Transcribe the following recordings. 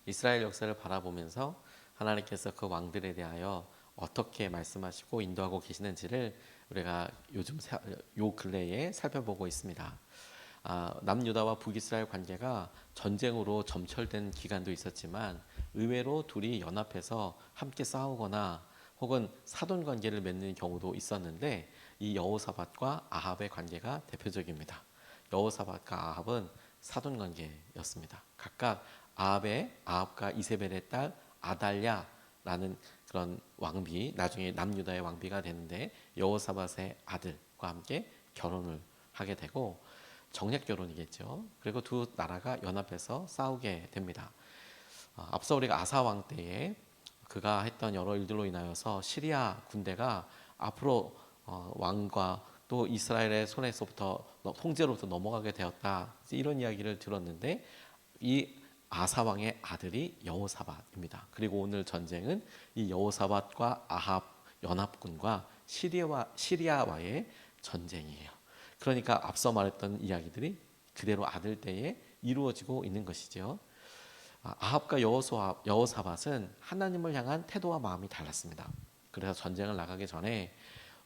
이스라엘 역사를 바라보면서 하나님께서 그 왕들에 대하여 어떻게 말씀하시고 인도하고 계시는지를 우리가 요 근래에 살펴보고 있습니다. 남유다와 북이스라엘 관계가 전쟁으로 점철된 기간도 있었지만 의외로 둘이 연합해서 함께 싸우거나 혹은 사돈 관계를 맺는 경우도 있었는데 이 여호사밧과 아합의 관계가 대표적입니다. 여호사밧과 아합은 사돈 관계였습니다. 각각 아합과 이세벨의 딸 아달랴라는 그런 왕비, 나중에 남유다의 왕비가 되는데 여호사밧의 아들과 함께 결혼을 하게 되고 정략 결혼이겠죠. 그리고 두 나라가 연합해서 싸우게 됩니다. 앞서 우리가 아사 왕 때에 그가 했던 여러 일들로 인하여서 시리아 군대가 앞으로 왕과 또 이스라엘의 손에서부터 통제로부터 넘어가게 되었다. 이런 이야기를 들었는데 이 아사 왕의 아들이 여호사밧입니다. 그리고 오늘 전쟁은 이 여호사밧과 아합 연합군과 시리아와의 전쟁이에요. 그러니까 앞서 말했던 이야기들이 그대로 아들 때에 이루어지고 있는 것이죠. 아합과 여호사밧은 하나님을 향한 태도와 마음이 달랐습니다. 그래서 전쟁을 나가기 전에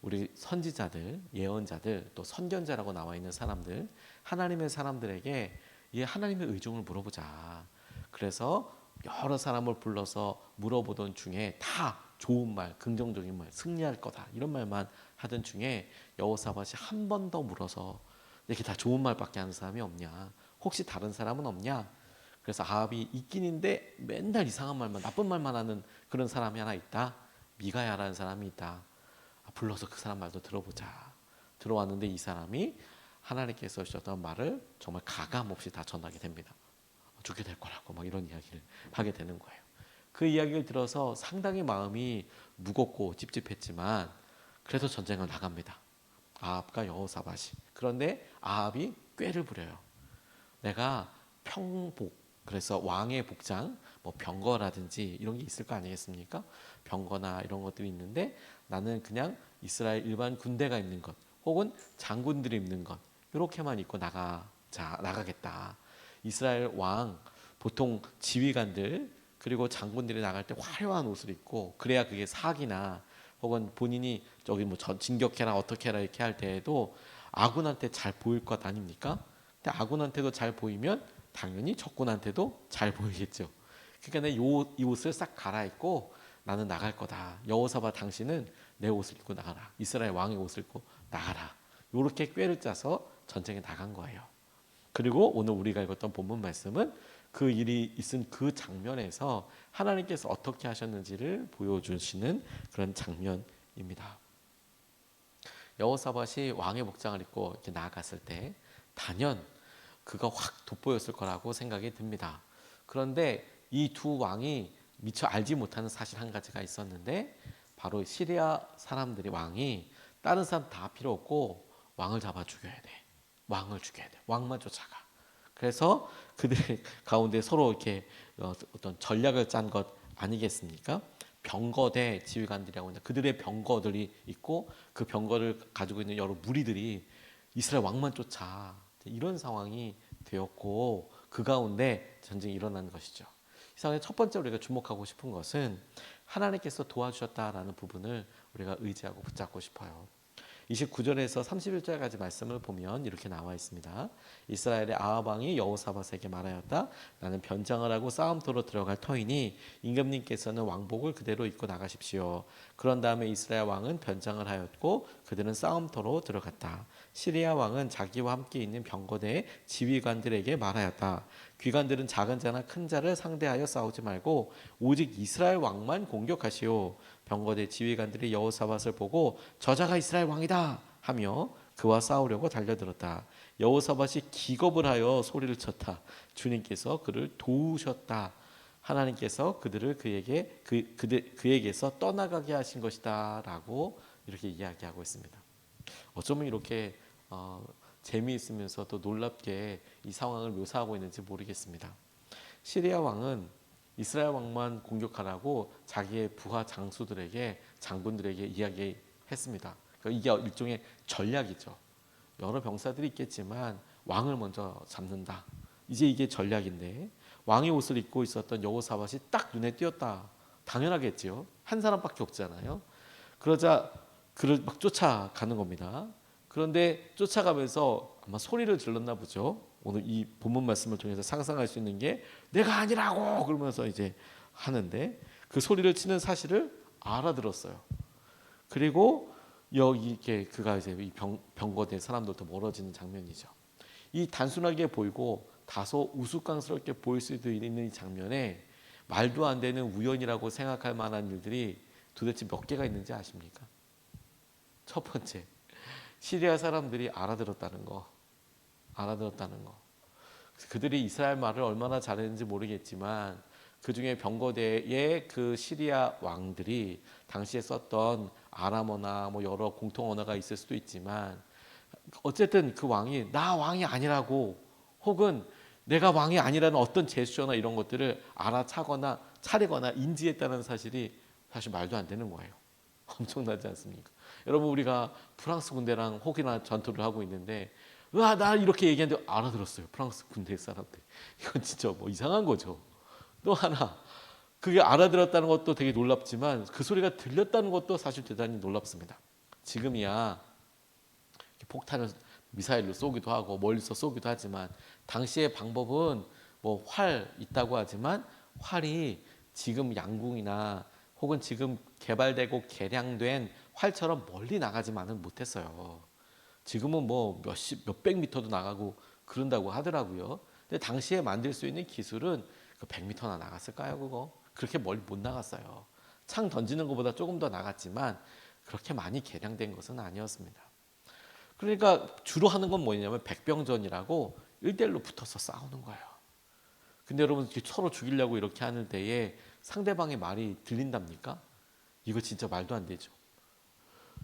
우리 선지자들, 예언자들, 또 선견자라고 나와 있는 사람들, 하나님의 사람들에게 이 하나님의 의중을 물어보자. 그래서 여러 사람을 불러서 물어보던 중에 다 좋은 말, 긍정적인 말, 승리할 거다 이런 말만 하던 중에 여호사밧이 한 번 더 물어서 이렇게 다 좋은 말밖에 하는 사람이 없냐? 혹시 다른 사람은 없냐? 그래서 아합이 있긴 있는데 맨날 이상한 말만, 나쁜 말만 하는 그런 사람이 하나 있다. 미가야라는 사람이 있다. 불러서 그 사람 말도 들어보자. 들어왔는데 이 사람이 하나님께서 주셨던 말을 정말 가감 없이 다 전하게 됩니다. 죽게 될 거라고 막 이런 이야기를 하게 되는 거예요. 그 이야기를 들어서 상당히 마음이 무겁고 찝찝했지만 그래도 전쟁을 나갑니다. 아합과 여호사밧이. 그런데 아합이 꾀를 부려요. 내가 평복, 그래서 왕의 복장, 뭐 병거라든지 이런 게 있을 거 아니겠습니까? 병거나 이런 것들이 있는데 나는 그냥 이스라엘 일반 군대가 입는 것, 혹은 장군들이 입는 것 이렇게만 입고 나가겠다. 이스라엘 왕 보통 지휘관들 그리고 장군들이 나갈 때 화려한 옷을 입고 그래야 그게 사기나 혹은 본인이 저기 뭐 진격해라 어떻게 해라 이렇게 할 때에도 아군한테 잘 보일 것 아닙니까? 근데 아군한테도 잘 보이면 당연히 적군한테도 잘 보이겠죠. 그러니까 이 옷을 싹 갈아입고 나는 나갈 거다. 여호사밧 당신은 내 옷을 입고 나가라. 이스라엘 왕의 옷을 입고 나가라. 이렇게 꾀를 짜서 전쟁에 나간 거예요. 그리고 오늘 우리가 읽었던 본문 말씀은 그 일이 있은 그 장면에서 하나님께서 어떻게 하셨는지를 보여주시는 그런 장면입니다. 여호사밧이 왕의 복장을 입고 이렇게 나아갔을 때 단연 그가 확 돋보였을 거라고 생각이 듭니다. 그런데 이 두 왕이 미처 알지 못하는 사실 한 가지가 있었는데 바로 시리아 사람들이 왕이 다른 사람 다 필요 없고 왕을 잡아 죽여야 돼. 왕을 죽여야 돼. 왕만 쫓아가. 그래서 그들 가운데 서로 이렇게 어떤 전략을 짠 것 아니겠습니까? 병거대 지휘관들이라고 하는데 그들의 병거들이 있고 그 병거를 가지고 있는 여러 무리들이 이스라엘 왕만 쫓아 이런 상황이 되었고 그 가운데 전쟁이 일어난 것이죠. 이 상황에 첫 번째 우리가 주목하고 싶은 것은 하나님께서 도와주셨다라는 부분을 우리가 의지하고 붙잡고 싶어요. 29절에서 31절까지 말씀을 보면 이렇게 나와 있습니다. 이스라엘의 아합 왕이 여호사밧에게 말하였다. 나는 변장을 하고 싸움터로 들어갈 터이니 임금님께서는 왕복을 그대로 입고 나가십시오. 그런 다음에 이스라엘 왕은 변장을 하였고 그들은 싸움터로 들어갔다. 시리아 왕은 자기와 함께 있는 병거대의 지휘관들에게 말하였다. 귀관들은 작은 자나 큰 자를 상대하여 싸우지 말고 오직 이스라엘 왕만 공격하시오. 병거대 지휘관들이 여호사밧을 보고 저자가 이스라엘 왕이다 하며 그와 싸우려고 달려들었다. 여호사밧이 기겁을 하여 소리를 쳤다. 주님께서 그를 도우셨다. 하나님께서 그들을 그에게서 떠나가게 하신 것이다라고 이렇게 이야기하고 있습니다. 어쩌면 이렇게 재미있으면서도 놀랍게 이 상황을 묘사하고 있는지 모르겠습니다. 시리아 왕은 이스라엘 왕만 공격하라고 자기의 부하 장군들에게 이야기했습니다. 그러니까 이게 일종의 전략이죠. 여러 병사들이 있겠지만 왕을 먼저 잡는다. 이제 이게 전략인데 왕의 옷을 입고 있었던 여호사밧이 딱 눈에 띄었다. 당연하겠지요. 한 사람밖에 없잖아요. 그러자 그를 막 쫓아가는 겁니다. 그런데 쫓아가면서 아마 소리를 질렀나 보죠. 오늘 이 본문 말씀을 통해서 상상할 수 있는 게 내가 아니라고 그러면서 이제 하는데 그 소리를 치는 사실을 알아들었어요. 그리고 여기 이렇게 그가 이제 이 병거된 사람들도 멀어지는 장면이죠. 이 단순하게 보이고 다소 우스꽝스럽게 보일 수도 있는 이 장면에 말도 안 되는 우연이라고 생각할 만한 일들이 도대체 몇 개가 있는지 아십니까? 첫 번째, 시리아 사람들이 알아들었다는 거. 그들이 이스라엘 말을 얼마나 잘했는지 모르겠지만 그 중에 병거대의 그 시리아 왕들이 당시에 썼던 아람어나 뭐 여러 공통 언어가 있을 수도 있지만 어쨌든 그 왕이 나 왕이 아니라고 혹은 내가 왕이 아니라는 어떤 제스처나 이런 것들을 알아차거나 차리거나 인지했다는 사실이 사실 말도 안 되는 거예요. 엄청나지 않습니까? 여러분 우리가 프랑스 군대랑 혹이나 전투를 하고 있는데 나 이렇게 얘기하는데 알아들었어요. 프랑스 군대 사람들. 이건 진짜 뭐 이상한 거죠. 또 하나 그게 알아들었다는 것도 되게 놀랍지만 그 소리가 들렸다는 것도 사실 대단히 놀랍습니다. 지금이야 폭탄을 미사일로 쏘기도 하고 멀리서 쏘기도 하지만 당시의 방법은 뭐 활 있다고 하지만 활이 지금 양궁이나 혹은 지금 개발되고 개량된 활처럼 멀리 나가지만은 못했어요. 지금은 뭐 몇백 미터도 나가고 그런다고 하더라고요. 근데 당시에 만들 수 있는 기술은 그 100m나 나갔을까요, 그거? 그렇게 멀리 못 나갔어요. 창 던지는 것보다 조금 더 나갔지만 그렇게 많이 개량된 것은 아니었습니다. 그러니까 주로 하는 건 뭐냐면 백병전이라고 1대1로 붙어서 싸우는 거예요. 근데 여러분 서로 죽이려고 이렇게 하는 때에 상대방의 말이 들린답니까? 이거 진짜 말도 안 되죠.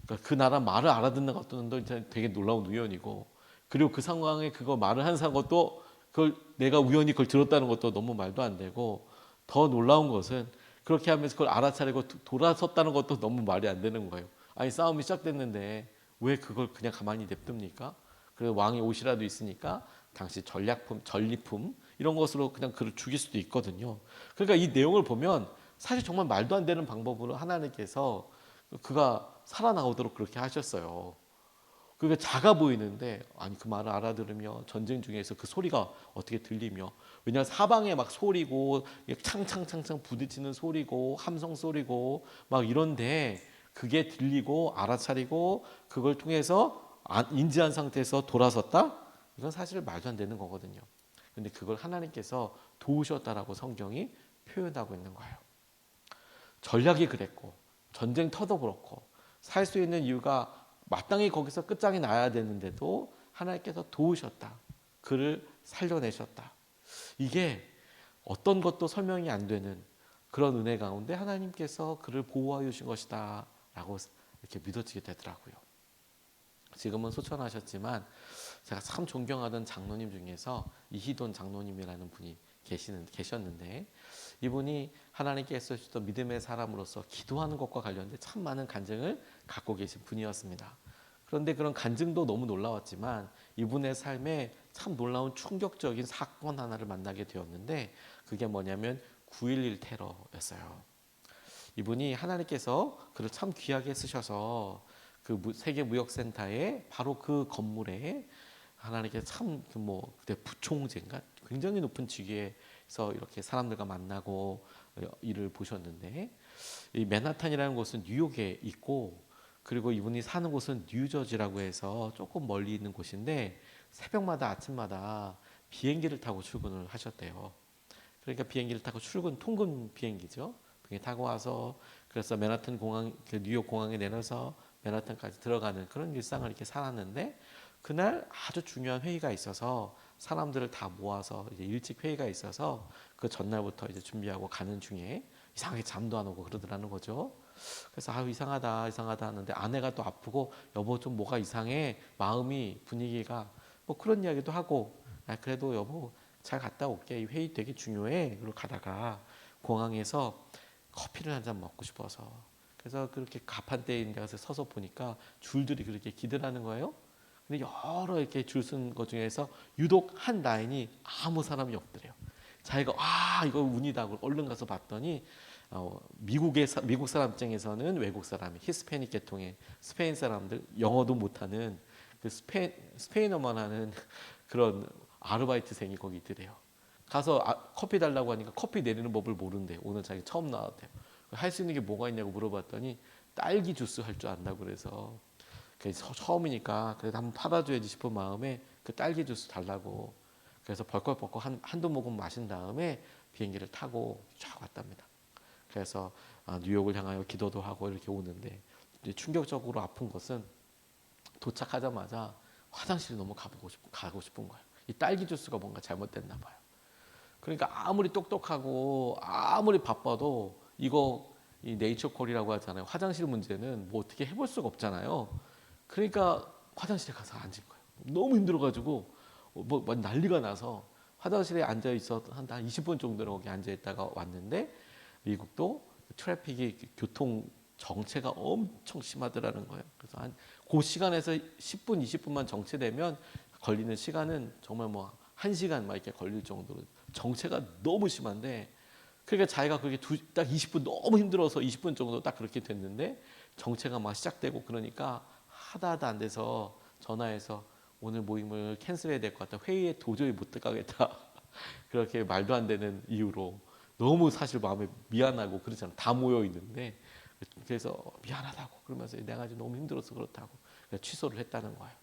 그러니까 그 나라 말을 알아듣는 것도 되게 놀라운 우연이고 그리고 그 상황에 그거 말을 한 것도 그걸 내가 우연히 그걸 들었다는 것도 너무 말도 안 되고 더 놀라운 것은 그렇게 하면서 그걸 알아차리고 돌아섰다는 것도 너무 말이 안 되는 거예요. 아니 싸움이 시작됐는데 왜 그걸 그냥 가만히 냅둡니까? 그래서 왕의 옷이라도 있으니까 당시 전리품 이런 것으로 그냥 그를 죽일 수도 있거든요. 그러니까 이 내용을 보면 사실 정말 말도 안 되는 방법으로 하나님께서 그가 살아나오도록 그렇게 하셨어요. 그게 작아 보이는데 아니 그 말을 알아들으며 전쟁 중에서 그 소리가 어떻게 들리며 왜냐하면 사방에 막 소리고 창창창창 부딪히는 소리고 함성 소리고 막 이런데 그게 들리고 알아차리고 그걸 통해서 인지한 상태에서 돌아섰다? 이건 사실 말도 안 되는 거거든요. 근데 그걸 하나님께서 도우셨다라고 성경이 표현하고 있는 거예요. 전략이 그랬고 전쟁터도 그렇고 살 수 있는 이유가 마땅히 거기서 끝장이 나야 되는데도 하나님께서 도우셨다. 그를 살려내셨다. 이게 어떤 것도 설명이 안 되는 그런 은혜 가운데 하나님께서 그를 보호하여 주신 것이다 라고 이렇게 믿어지게 되더라고요. 지금은 소천하셨지만 제가 참 존경하던 장로님 중에서 이희돈 장로님이라는 분이 계셨는데 이분이 하나님께서 주셨던 믿음의 사람으로서 기도하는 것과 관련된 참 많은 간증을 갖고 계신 분이었습니다. 그런데 그런 간증도 너무 놀라웠지만 이분의 삶에 참 놀라운 충격적인 사건 하나를 만나게 되었는데 그게 뭐냐면 9.11 테러였어요. 이분이 하나님께서 그를 참 귀하게 쓰셔서 그 세계무역센터에 바로 그 건물에 하나님께서 참 그때 부총재인가 굉장히 높은 직위에서 이렇게 사람들과 만나고 일을 보셨는데 이 맨하탄이라는 곳은 뉴욕에 있고 그리고 이분이 사는 곳은 뉴저지라고 해서 조금 멀리 있는 곳인데 새벽마다 아침마다 비행기를 타고 출근을 하셨대요. 그러니까 비행기를 타고 통근 비행기죠. 비행기 타고 와서 그래서 맨하탄 공항, 뉴욕 공항에 내려서 맨하탄까지 들어가는 그런 일상을 이렇게 살았는데 그날 아주 중요한 회의가 있어서 사람들을 다 모아서 이제 일찍 회의가 있어서 그 전날부터 이제 준비하고 가는 중에 이상하게 잠도 안 오고 그러더라는 거죠. 그래서 이상하다 하는데 아내가 또 아프고 여보 좀 뭐가 이상해 마음이 분위기가 뭐 그런 이야기도 하고 그래도 여보 잘 갔다 올게 이 회의 되게 중요해. 그리고 가다가 공항에서 커피를 한 잔 먹고 싶어서 그래서 그렇게 가판대에 있는 데 가서 서서 보니까 줄들이 그렇게 기다라는 거예요. 근데 여러 이렇게 줄 쓴 것 중에서 유독 한 라인이 아무 사람이 없더래요. 자기가 이거 운이다 하고 얼른 가서 봤더니 미국 사람 입장에서는 외국 사람이 히스패닉 계통의 스페인 사람들, 영어도 못하는 그 스페인어만 하는 그런 아르바이트생이 거기 있더래요. 가서 커피 달라고 하니까 커피 내리는 법을 모른대. 오늘 자기 처음 나왔대요. 할 수 있는 게 뭐가 있냐고 물어봤더니 딸기 주스 할 줄 안다고 그래서 처음이니까 그래도 한번 팔아줘야지 싶은 마음에 그 딸기 주스 달라고 그래서 벌컥벌컥 한두 모금 마신 다음에 비행기를 타고 쫙 왔답니다. 그래서 뉴욕을 향하여 기도도 하고 이렇게 오는데 충격적으로 아픈 것은 도착하자마자 화장실에 너무 가고 싶은 거예요. 이 딸기 주스가 뭔가 잘못됐나 봐요. 그러니까 아무리 똑똑하고 아무리 바빠도 이 네이처콜이라고 하잖아요. 화장실 문제는 뭐 어떻게 해볼 수가 없잖아요. 그러니까 화장실에 가서 앉은 거예요. 너무 힘들어가지고 뭐 난리가 나서 화장실에 앉아 있어 한 20분 정도 거기 앉아 있다가 왔는데 미국도 트래픽이 교통 정체가 엄청 심하더라는 거예요. 그래서 그 시간에서 10분, 20분만 정체되면 걸리는 시간은 정말 뭐 1시간 막 이렇게 걸릴 정도로 정체가 너무 심한데 그러니까 자기가 그게 딱 20분 너무 힘들어서 20분 정도 딱 그렇게 됐는데 정체가 막 시작되고 그러니까 하다 안 돼서 전화해서 오늘 모임을 캔슬해야 될 것 같다. 회의에 도저히 못 들어가겠다. 그렇게 말도 안 되는 이유로 너무 사실 마음에 미안하고 그렇잖아. 다 모여 있는데 그래서 미안하다고 그러면서 내가 지금 너무 힘들어서 그렇다고 취소를 했다는 거예요.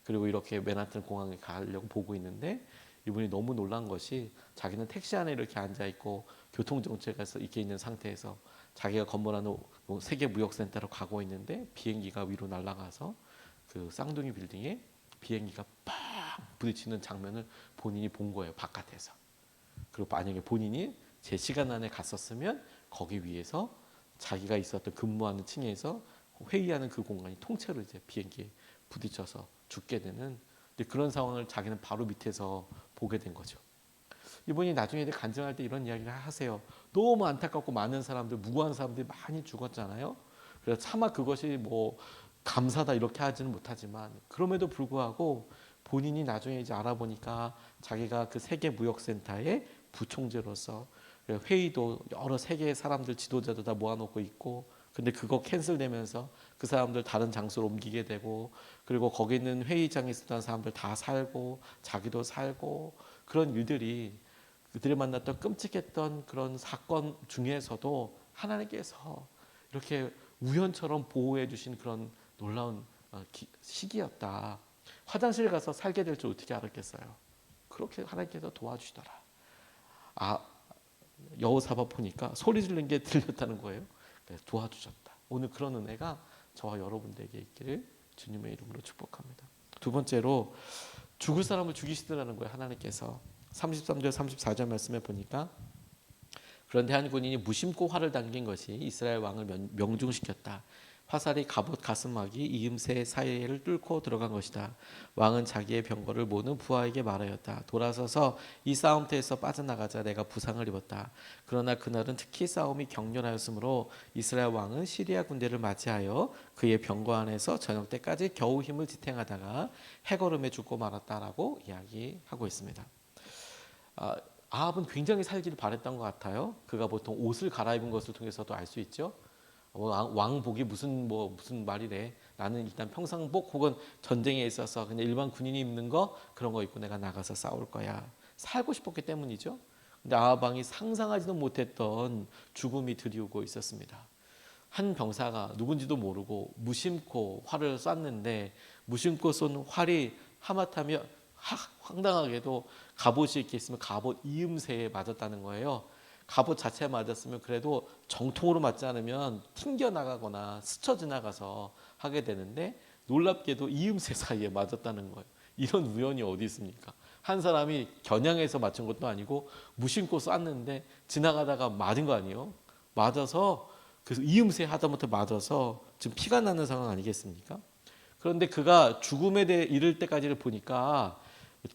그리고 이렇게 맨하튼 공항에 가려고 보고 있는데 이분이 너무 놀란 것이 자기는 택시 안에 이렇게 앉아 있고 교통정체가 이렇게 있는 상태에서 자기가 건물하는 세계 무역센터로 가고 있는데 비행기가 위로 날아가서 그 쌍둥이 빌딩에 비행기가 빡 부딪히는 장면을 본인이 본 거예요. 바깥에서. 그리고 만약에 본인이 제 시간 안에 갔었으면 거기 위에서 자기가 있었던 근무하는 층에서 회의하는 그 공간이 통째로 이제 비행기에 부딪혀서 죽게 되는 그런 상황을 자기는 바로 밑에서 보게 된 거죠. 이분이 나중에 간증할 때 이런 이야기를 하세요. 너무 안타깝고 많은 사람들, 무고한 사람들이 많이 죽었잖아요. 그래서 차마 그것이 뭐 감사다 이렇게 하지는 못하지만 그럼에도 불구하고 본인이 나중에 이제 알아보니까 자기가 그 세계 무역센터의 부총재로서 회의도 여러 세계의 사람들 지도자도 다 모아놓고 있고 근데 그거 캔슬되면서 그 사람들 다른 장소로 옮기게 되고 그리고 거기 있는 회의장에 있었던 사람들 다 살고 자기도 살고 그런 일들이 그들이 만났던 끔찍했던 그런 사건 중에서도 하나님께서 이렇게 우연처럼 보호해 주신 그런 놀라운 시기였다. 화장실 가서 살게 될 줄 어떻게 알았겠어요. 그렇게 하나님께서 도와주시더라. 여호사밧 보니까 소리 지르는 게 들렸다는 거예요. 그래서 도와주셨다. 오늘 그런 은혜가 저와 여러분들에게 있기를 주님의 이름으로 축복합니다. 두 번째로 죽을 사람을 죽이시더라는 거예요. 하나님께서 33절 34절 말씀에 보니까 그런데 한 군인이 무심코 활을 당긴 것이 이스라엘 왕을 명중시켰다. 화살이 갑옷 가슴막이 이음새 사이를 뚫고 들어간 것이다. 왕은 자기의 병거를 모는 부하에게 말하였다. 돌아서서 이 싸움터에서 빠져나가자. 내가 부상을 입었다. 그러나 그날은 특히 싸움이 격렬하였으므로 이스라엘 왕은 시리아 군대를 맞이하여 그의 병거 안에서 저녁 때까지 겨우 힘을 지탱하다가 해걸음에 죽고 말았다라고 이야기하고 있습니다. 아합은 굉장히 살기를 바랬던 것 같아요. 그가 보통 옷을 갈아입은 것을 통해서도 알 수 있죠. 왕복이 무슨 말이래. 나는 일단 평상복 혹은 전쟁에 있어서 그냥 일반 군인이 입는 거 그런 거 입고 내가 나가서 싸울 거야. 살고 싶었기 때문이죠. 근데 아합 왕이 상상하지도 못했던 죽음이 들이오고 있었습니다. 한 병사가 누군지도 모르고 무심코 활을 쐈는데 무심코 쏜 활이 하마터면 황당하게도 갑옷이 이렇게 있으면 갑옷 이음새에 맞았다는 거예요. 갑옷 자체에 맞았으면 그래도 정통으로 맞지 않으면 튕겨나가거나 스쳐 지나가서 하게 되는데 놀랍게도 이음새 사이에 맞았다는 거예요. 이런 우연이 어디 있습니까? 한 사람이 겨냥해서 맞춘 것도 아니고 무심코 쐈는데 지나가다가 맞은 거 아니에요? 맞아서 그래서 이음새 하다못해 맞아서 지금 피가 나는 상황 아니겠습니까? 그런데 그가 죽음에 대해 이를 때까지를 보니까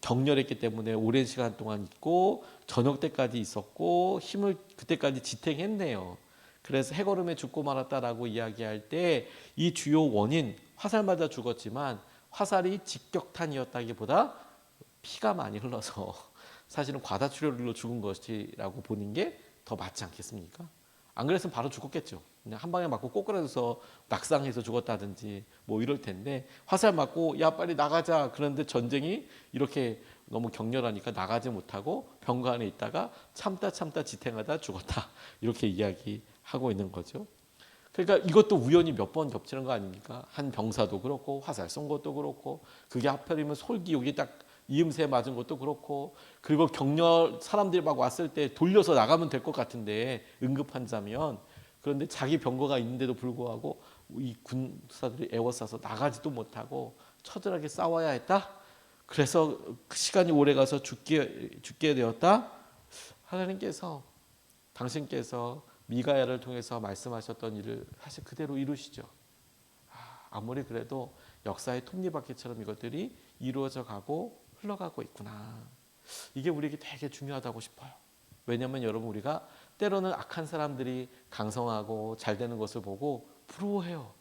격렬했기 때문에 오랜 시간 동안 있고 저녁 때까지 있었고 힘을 그때까지 지탱했네요. 그래서 해걸음에 죽고 말았다라고 이야기할 때 이 주요 원인 화살 맞아 죽었지만 화살이 직격탄이었다기보다 피가 많이 흘러서 사실은 과다출혈로 죽은 것이라고 보는 게 더 맞지 않겠습니까? 안 그랬으면 바로 죽었겠죠. 그냥 한 방에 맞고 꼬꾸라져서 낙상해서 죽었다든지 뭐 이럴 텐데, 화살 맞고 야 빨리 나가자 그런데 전쟁이 이렇게 너무 격렬하니까 나가지 못하고 병가 안에 있다가 참다 지탱하다 죽었다, 이렇게 이야기하고 있는 거죠. 그러니까 이것도 우연히 몇 번 겹치는 거 아닙니까? 한 병사도 그렇고 화살 쏜 것도 그렇고, 그게 하필이면 솔기 여기 딱 이음새 맞은 것도 그렇고, 그리고 격렬 사람들이 막 왔을 때 돌려서 나가면 될 것 같은데 응급 환자면, 그런데 자기 병거가 있는데도 불구하고 이 군사들이 애워싸서 나가지도 못하고 처절하게 싸워야 했다. 그래서 그 시간이 오래 가서 죽게 되었다. 하나님께서, 당신께서 미가야를 통해서 말씀하셨던 일을 사실 그대로 이루시죠. 아무리 그래도 역사의 톱니바퀴처럼 이것들이 이루어져 가고 흘러가고 있구나. 이게 우리에게 되게 중요하다고 싶어요. 왜냐하면 여러분, 우리가 때로는 악한 사람들이 강성하고 잘 되는 것을 보고 부러워해요.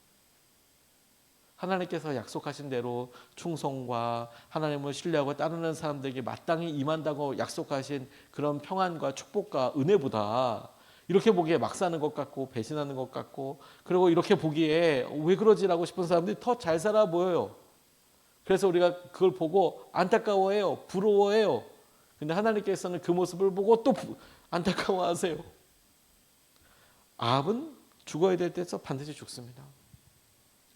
하나님께서 약속하신 대로 충성과 하나님을 신뢰하고 따르는 사람들에게 마땅히 임한다고 약속하신 그런 평안과 축복과 은혜보다, 이렇게 보기에 막 사는 것 같고 배신하는 것 같고, 그리고 이렇게 보기에 왜 그러지라고 싶은 사람들이 더 잘 살아 보여요. 그래서 우리가 그걸 보고 안타까워해요. 부러워해요. 근데 하나님께서는 그 모습을 보고 또 안타까워하세요. 아합은 죽어야 될 때서 반드시 죽습니다.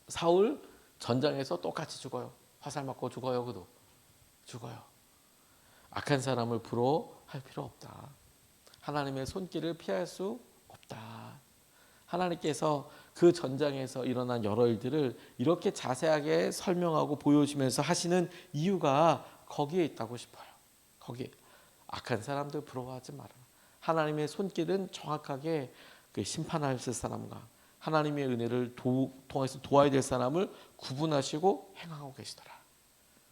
사울 전장에서 똑같이 죽어요. 화살 맞고 죽어요. 그도 죽어요. 악한 사람을 부러워할 필요 없다. 하나님의 손길을 피할 수 없다. 하나님께서 그 전장에서 일어난 여러 일들을 이렇게 자세하게 설명하고 보여주면서 하시는 이유가 거기에 있다고 싶어요. 거기에. 악한 사람들 부러워하지 마라. 하나님의 손길은 정확하게 그 심판할 사람과 하나님의 은혜를 통해서 도와야 될 사람을 구분하시고 행하고 계시더라.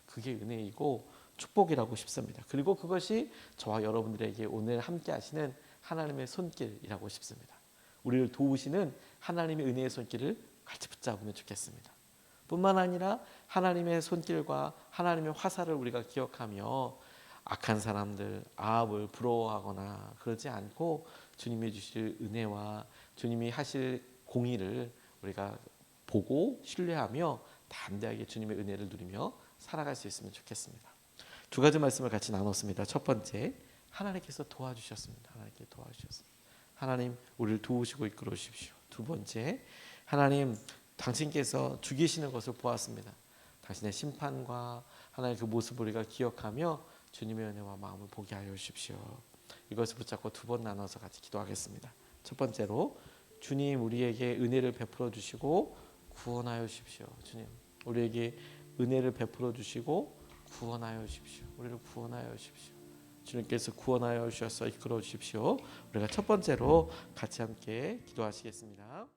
그게 은혜이고 축복이라고 싶습니다. 그리고 그것이 저와 여러분들에게 오늘 함께 하시는 하나님의 손길이라고 싶습니다. 우리를 도우시는 하나님의 은혜의 손길을 같이 붙잡으면 좋겠습니다. 뿐만 아니라 하나님의 손길과 하나님의 화살을 우리가 기억하며 악한 사람들, 아합을 부러워하거나 그러지 않고 주님이 주실 은혜와 주님이 하실 공의를 우리가 보고 신뢰하며 담대하게 주님의 은혜를 누리며 살아갈 수 있으면 좋겠습니다. 두 가지 말씀을 같이 나눴습니다. 첫 번째, 하나님께서 도와주셨습니다. 하나님께 도와주셨습니다. 하나님, 우리를 도우시고 이끌어 주십시오. 두 번째, 하나님, 당신께서 죽이시는 것을 보았습니다. 당신의 심판과 하나님의 그 모습을 우리가 기억하며 주님의 은혜와 마음을 보게 하여 주십시오. 이것을 붙잡고 두 번 나눠서 같이 기도하겠습니다. 첫 번째로, 주님, 우리에게 은혜를 베풀어 주시고 구원하여 주십시오. 주님, 우리에게 은혜를 베풀어 주시고 구원하여 주십시오. 우리를 구원하여 주십시오. 주님께서 구원하여 주셔서 이끌어 주십시오. 우리가 첫 번째로 같이 함께 기도하시겠습니다.